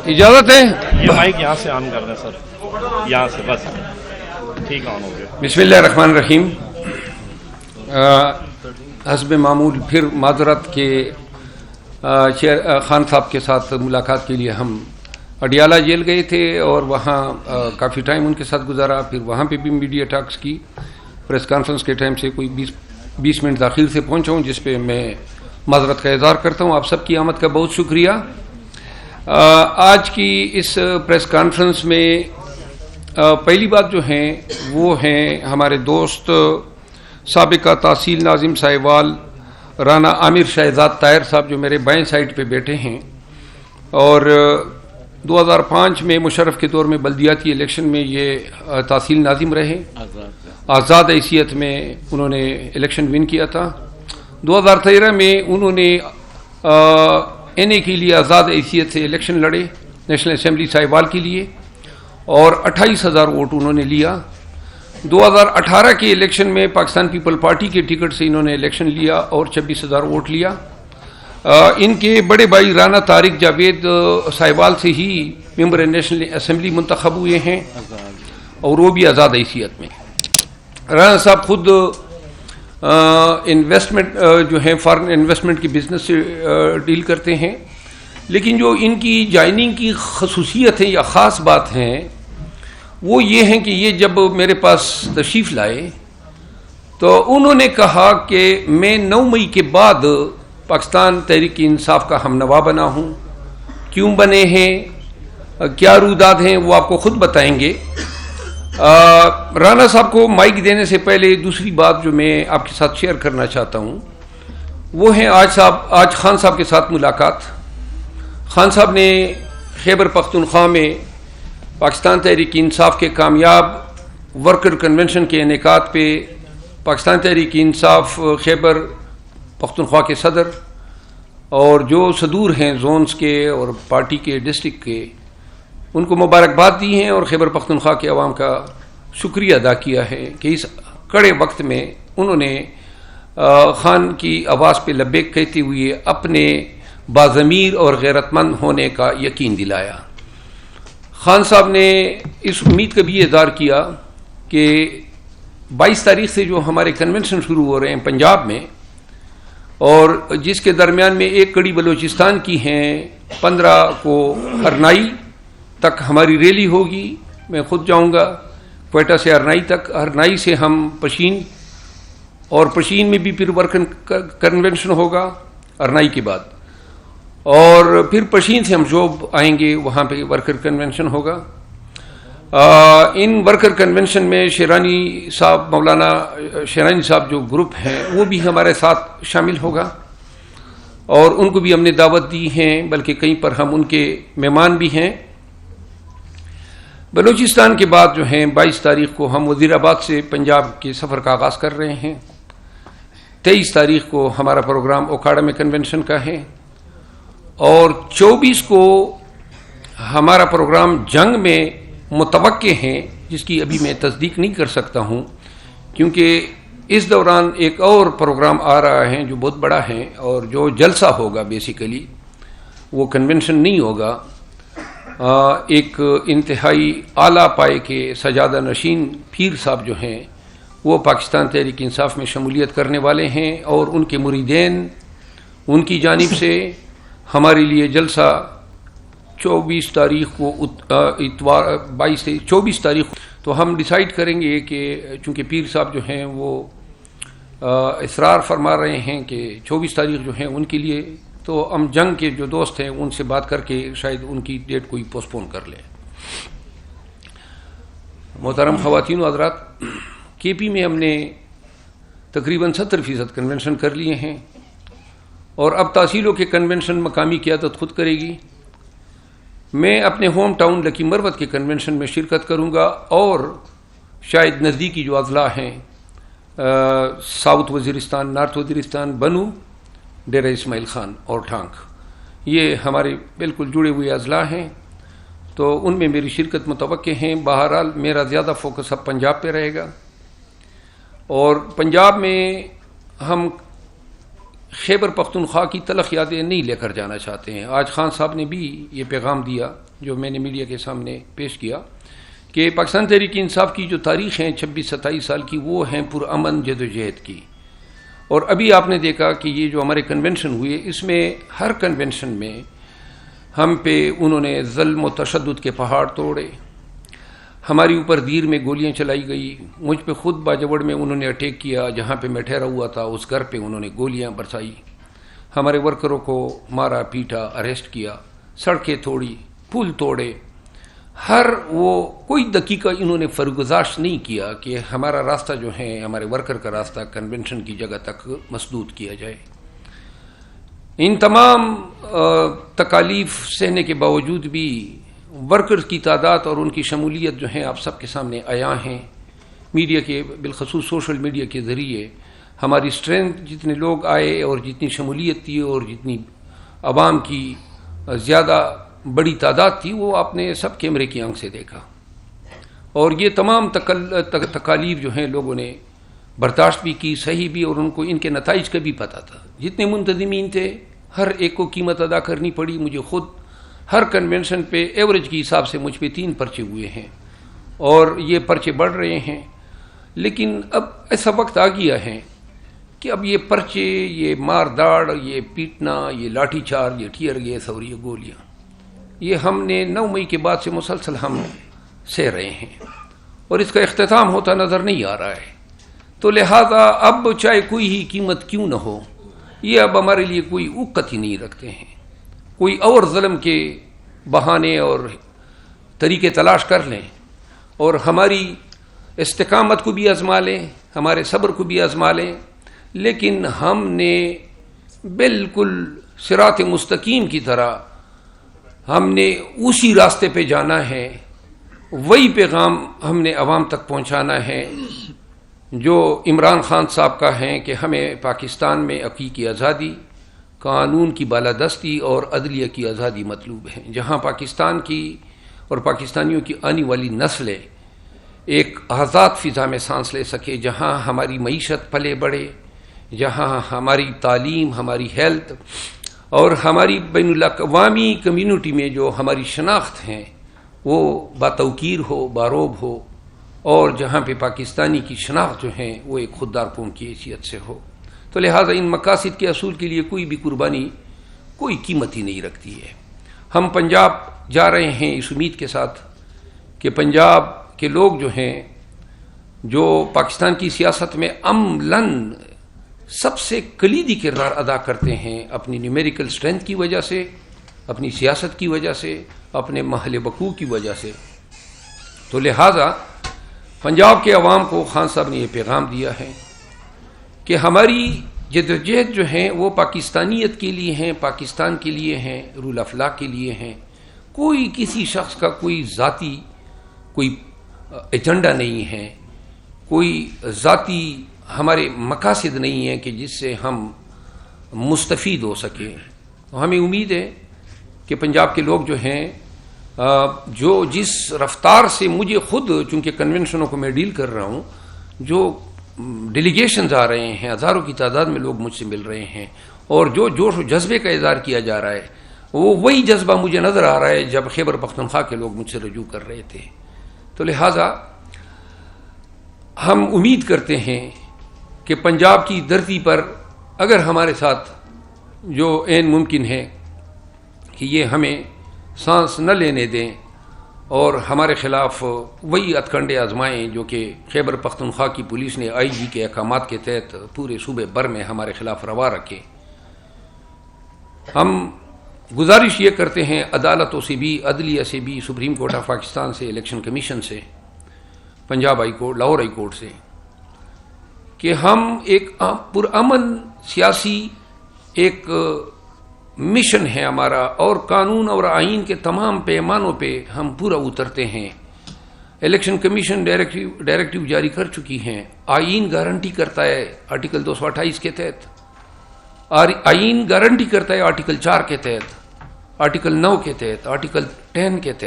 اجازت ہے؟ یہ مائک یہاں سے آن کر دیں سر، یہاں سے بس ٹھیک آن ہو گیا. بسم اللہ الرحمن الرحیم. حسب معمول پھر معذرت کے خان صاحب کے ساتھ ملاقات کے لیے ہم اڈیالہ جیل گئے تھے اور وہاں کافی ٹائم ان کے ساتھ گزارا. پھر وہاں پہ بھی میڈیا ٹاکس کی. پریس کانفرنس کے ٹائم سے کوئی 20 منٹ تاخیر سے پہنچا ہوں، جس پہ میں معذرت کا اظہار کرتا ہوں. آپ سب کی آمد کا بہت شکریہ. آج کی اس پریس کانفرنس میں پہلی بات جو ہیں وہ ہیں ہمارے دوست سابقہ تحصیل ناظم ساہیوال رانا عامر شہزاد طاہر صاحب، جو میرے بائیں سائڈ پہ بیٹھے ہیں، اور 2005 میں مشرف کے دور میں بلدیاتی الیکشن میں یہ تحصیل ناظم رہے. آزاد حیثیت میں انہوں نے الیکشن ون کیا تھا. 2013 میں انہوں نے این اے کے لیے آزاد حیثیت سے الیکشن لڑے نیشنل اسمبلی ساہیوال کے لیے، اور 28,000 ووٹ انہوں نے لیا. 2018 کے الیکشن میں پاکستان پیپل پارٹی کے ٹکٹ سے انہوں نے الیکشن لیا اور 26,000 ووٹ لیا. ان کے بڑے بھائی رانا طارق جاوید ساہیوال سے ہی ممبر نیشنل اسمبلی منتخب ہوئے ہیں، اور وہ بھی آزاد حیثیت میں. رانا صاحب خود انویسٹمنٹ جو ہے فارن انویسٹمنٹ کی بزنس سے ڈیل کرتے ہیں، لیکن جو ان کی جوائننگ کی خصوصیت ہے یا خاص بات ہیں وہ یہ ہیں کہ یہ جب میرے پاس تشریف لائے تو انہوں نے کہا کہ میں 9 مئی کے بعد پاکستان تحریک انصاف کا ہم نوا بنا ہوں. کیوں بنے ہیں، کیا روداد ہیں، وہ آپ کو خود بتائیں گے. رانا صاحب کو مائک دینے سے پہلے دوسری بات جو میں آپ کے ساتھ شیئر کرنا چاہتا ہوں وہ ہے آج خان صاحب کے ساتھ ملاقات. خان صاحب نے خیبر پختونخوا میں پاکستان تحریک انصاف کے کامیاب ورکر کنونشن کے انعقاد پہ پاکستان تحریک انصاف خیبر پختونخوا کے صدر اور جو صدور ہیں زونز کے اور پارٹی کے ڈسٹرکٹ کے، ان کو مبارکباد دی ہیں اور خیبر پختونخوا کے عوام کا شکریہ ادا کیا ہے کہ اس کڑے وقت میں انہوں نے خان کی آواز پہ لبیک کہتے ہوئے اپنے باضمیر اور غیرت مند ہونے کا یقین دلایا. خان صاحب نے اس امید کا بھی اظہار کیا کہ 22 تاریخ سے جو ہمارے کنونشن شروع ہو رہے ہیں پنجاب میں، اور جس کے درمیان میں ایک کڑی بلوچستان کی ہیں، 15 کو ہرنائی تک ہماری ریلی ہوگی. میں خود جاؤں گا کوئٹہ سے ہرنائی تک. ہرنائی سے ہم پشین، اور پشین میں بھی پھر ورکر کنونشن ہوگا ہرنائی کے بعد، اور پھر پشین سے ہم جوب آئیں گے، وہاں پہ ورکر کنونشن ہوگا. ان ورکر کنونشن میں شیرانی صاحب، مولانا شیرانی صاحب جو گروپ ہیں وہ بھی ہمارے ساتھ شامل ہوگا، اور ان کو بھی ہم نے دعوت دی ہیں، بلکہ کہیں پر ہم ان کے مہمان بھی ہیں. بلوچستان کے بعد جو ہیں 22 تاریخ کو ہم وزیر آباد سے پنجاب کے سفر کا آغاز کر رہے ہیں. 23 تاریخ کو ہمارا پروگرام اوکھاڑا میں کنونشن کا ہے، اور 24 کو ہمارا پروگرام جنگ میں متوقع ہیں، جس کی ابھی میں تصدیق نہیں کر سکتا ہوں کیونکہ اس دوران ایک اور پروگرام آ رہا ہے جو بہت بڑا ہے، اور جو جلسہ ہوگا بیسیکلی وہ کنونشن نہیں ہوگا. ایک انتہائی اعلیٰ پائے کے سجادہ نشین پیر صاحب جو ہیں وہ پاکستان تحریک انصاف میں شمولیت کرنے والے ہیں، اور ان کے مریدین، ان کی جانب سے ہمارے لیے جلسہ 24 تاریخ کو اتوار 22 سے 24 تاریخ تو ہم ڈیسائیڈ کریں گے کہ چونکہ پیر صاحب جو ہیں وہ اصرار فرما رہے ہیں کہ 24 تاریخ جو ہیں ان کے لیے، تو ہم جنگ کے جو دوست ہیں ان سے بات کر کے شاید ان کی ڈیٹ کوئی پوسٹ پون کر لیں. محترم خواتین و حضرات، کے پی میں ہم نے تقریباً 70% کنونشن کر لیے ہیں، اور اب تحصیلوں کے کنونشن مقامی قیادت خود کرے گی. میں اپنے ہوم ٹاؤن لکی مروت کے کنونشن میں شرکت کروں گا، اور شاید نزدیکی جو اضلاع ہیں ساؤتھ وزیرستان، نارتھ وزیرستان، بنو، ڈیرہ اسماعیل خان اور ٹھانک، یہ ہمارے بالکل جڑے ہوئے اضلاع ہیں، تو ان میں میری شرکت متوقع ہیں. بہرحال میرا زیادہ فوکس اب پنجاب پہ رہے گا، اور پنجاب میں ہم خیبر پختونخوا کی تلخ یادیں نہیں لے کر جانا چاہتے ہیں. آج خان صاحب نے بھی یہ پیغام دیا جو میں نے میڈیا کے سامنے پیش کیا کہ پاکستان تحریک انصاف کی جو تاریخ ہیں 26-27 سال کی وہ ہیں پرامن جدوجہد کی. اور ابھی آپ نے دیکھا کہ یہ جو ہمارے کنونشن ہوئے اس میں ہر کنونشن میں ہم پہ انہوں نے ظلم و تشدد کے پہاڑ توڑے، ہمارے اوپر دیر میں گولیاں چلائی گئی. مجھ پہ خود باجوڑ میں انہوں نے اٹیک کیا، جہاں پہ میں ٹھہرا ہوا تھا اس گھر پہ انہوں نے گولیاں برسائی. ہمارے ورکروں کو مارا پیٹا، اریسٹ کیا، سڑکیں توڑی، پل توڑے. ہر وہ کوئی دقیقہ انہوں نے فرگزاشت نہیں کیا کہ ہمارا راستہ جو ہے، ہمارے ورکر کا راستہ کنونشن کی جگہ تک مسدود کیا جائے. ان تمام تکالیف سہنے کے باوجود بھی ورکرز کی تعداد اور ان کی شمولیت جو ہیں آپ سب کے سامنے عیاں ہیں. میڈیا کے بالخصوص سوشل میڈیا کے ذریعے ہماری اسٹرینتھ، جتنے لوگ آئے اور جتنی شمولیت تھی اور جتنی عوام کی زیادہ بڑی تعداد تھی، وہ آپ نے سب کیمرے کی آنکھ سے دیکھا. اور یہ تمام تکالیف جو ہیں لوگوں نے برداشت بھی کی، صحیح بھی، اور ان کو ان کے نتائج کا بھی پتہ تھا. جتنے منتظمین تھے ہر ایک کو قیمت ادا کرنی پڑی. مجھے خود ہر کنونشن پہ ایوریج کے حساب سے مجھ پہ 3 پرچے ہوئے ہیں اور یہ پرچے بڑھ رہے ہیں. لیکن اب ایسا وقت آ گیا ہے کہ اب یہ پرچے، یہ مار داڑ، یہ پیٹنا، یہ لاٹھی چارج، یہ ٹیئر گیس اور یہ گولیاں، یہ ہم نے 9 مئی کے بعد سے مسلسل ہم سہ رہے ہیں اور اس کا اختتام ہوتا نظر نہیں آ رہا ہے. تو لہذا اب چاہے کوئی ہی قیمت کیوں نہ ہو، یہ اب ہمارے لیے کوئی اوقت ہی نہیں رکھتے ہیں. کوئی اور ظلم کے بہانے اور طریقے تلاش کر لیں اور ہماری استقامت کو بھی آزما لیں، ہمارے صبر کو بھی آزما لیں، لیکن ہم نے بالکل صراط مستقیم کی طرح ہم نے اسی راستے پہ جانا ہے. وہی پیغام ہم نے عوام تک پہنچانا ہے جو عمران خان صاحب کا ہے کہ ہمیں پاکستان میں حقیقی آزادی، قانون کی بالادستی اور عدلیہ کی آزادی مطلوب ہے، جہاں پاکستان کی اور پاکستانیوں کی آنے والی نسلیں ایک آزاد فضا میں سانس لے سکے، جہاں ہماری معیشت پلے بڑھے، جہاں ہماری تعلیم، ہماری ہیلتھ اور ہماری بین الاقوامی کمیونٹی میں جو ہماری شناخت ہیں وہ باتوقیر ہو، باروب ہو، اور جہاں پہ پاکستانی کی شناخت جو ہیں وہ ایک خوددار قوم کی حیثیت سے ہو. تو لہٰذا ان مقاصد کے اصول کے لیے کوئی بھی قربانی کوئی قیمت ہی نہیں رکھتی ہے. ہم پنجاب جا رہے ہیں اس امید کے ساتھ کہ پنجاب کے لوگ جو ہیں، جو پاکستان کی سیاست میں عملاً سب سے کلیدی کردار ادا کرتے ہیں اپنی نیومیریکل اسٹرینتھ کی وجہ سے، اپنی سیاست کی وجہ سے، اپنے محل وقوع کی وجہ سے. تو لہٰذا پنجاب کے عوام کو خان صاحب نے یہ پیغام دیا ہے کہ ہماری جدوجہد جو ہیں وہ پاکستانیت کے لیے ہیں، پاکستان کے لیے ہیں، رول آف لا کے لیے ہیں. کوئی کسی شخص کا کوئی ذاتی کوئی ایجنڈا نہیں ہے، کوئی ذاتی ہمارے مقاصد نہیں ہیں کہ جس سے ہم مستفید ہو سکیں. ہمیں امید ہے کہ پنجاب کے لوگ جو ہیں، جو جس رفتار سے مجھے خود، چونکہ کنونشنوں کو میں ڈیل کر رہا ہوں، جو ڈیلیگیشنز آ رہے ہیں، ہزاروں کی تعداد میں لوگ مجھ سے مل رہے ہیں اور جو جوش و جذبے کا اظہار کیا جا رہا ہے، وہ وہی جذبہ مجھے نظر آ رہا ہے جب خیبر پختونخوا کے لوگ مجھ سے رجوع کر رہے تھے. تو لہٰذا ہم امید کرتے ہیں کہ پنجاب کی دھرتی پر اگر ہمارے ساتھ جو عین ممکن ہے کہ یہ ہمیں سانس نہ لینے دیں اور ہمارے خلاف وہی ہتھکنڈے آزمائیں جو کہ خیبر پختونخوا کی پولیس نے آئی جی کے احکامات کے تحت پورے صوبے بھر میں ہمارے خلاف روا رکھے. ہم گزارش یہ کرتے ہیں عدالتوں سے بھی، عدلیہ سے بھی، سپریم کورٹ آف پاکستان سے، الیکشن کمیشن سے، Punjab high court, Lahore high court سے، کہ ہم ایک پرامن سیاسی ایک مشن ہے ہمارا، اور قانون اور آئین کے تمام پیمانوں پہ ہم پورا اترتے ہیں. الیکشن کمیشن ڈائریکٹیو جاری کر چکی ہیں. آئین گارنٹی کرتا ہے آرٹیکل 228 کے تحت، آئین گارنٹی کرتا ہے آرٹیکل 4 کے تحت، آرٹیکل 9 کے تحت، آرٹیکل 10 کے تحت